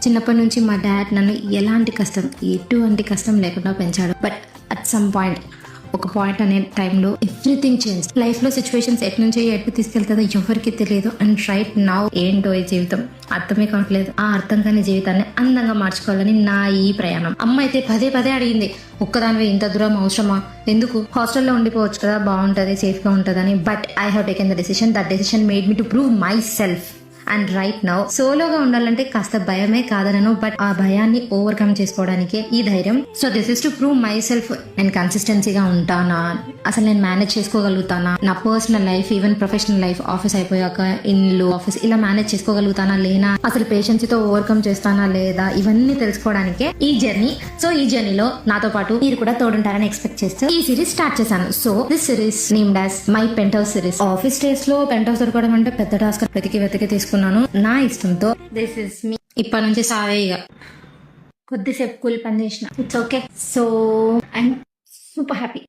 చిన్నప్పటి నుంచి మా డాడ్ నన్ను ఎటువంటి కష్టం లేకుండా పెంచాడు. బట్ అట్ సమ్ పాయింట్ ఒక పాయింట్ అనే టైంలో ఎవ్రీథింగ్ చేంజ్. లైఫ్ లో సిచ్యువేషన్స్ ఎటు నుంచి ఎటు తీసుకెళ్తుందో ఎవరికి తెలియదు. అండ్ రైట్ నౌ ఏంటో ఈ జీవితం అర్థమే కావట్లేదు. ఆ అర్థం కాని జీవితాన్ని అందంగా మార్చుకోవాలని నా ఈ ప్రయాణం. అమ్మ అయితే పదే అడిగింది, ఒక్కదానివే ఇంత దూరం అవసరమా, ఎందుకు హాస్టల్లో ఉండిపోవచ్చు కదా, బాగుంటది, సేఫ్ గా ఉంటదని. But I have taken the decision. That decision made me to prove my self. And right now సోలోగా ఉండాలంటే కాస్త భయమే కాదనను, బట్ ఆ భయాన్ని ఓవర్కమ్ చేసుకోవడానికే ఈ ధైర్యం. So this is to prove my self. నేను కన్సిస్టెన్సీగా ఉంటానా, అసలు నేను మేనేజ్ చేసుకోగలుగుతానా, నా personal life even professional life, office అయిపోయాక ఇల్లు ఆఫీస్ ఇలా మేనేజ్ చేసుకోగలుగుతానా లేనా, అసలు పేషెన్సీతో ఓవర్కమ్ చేస్తానా లేదా, ఇవన్నీ తెలుసుకోవడానికే ఈ జర్నీ. సో ఈ జర్నీలో నాతో పాటు మీరు కూడా తోడుంటారని ఎక్స్పెక్ట్ చేస్తూ ఈ సిరీస్ స్టార్ట్ చేశాను. So this series named as my penthouse series. Office days లో పెంట్ హౌస్ దొరకడం అంటే పెద్ద టాస్క్. వెతికి తీసుకున్నాను నా ఇష్టంతో. దిస్ ఇస్ మీ. ఇప్పటి నుంచి సావే ఇక. కొద్దిసేపు కూల్ పని చేసిన, it's okay. So I'm super happy.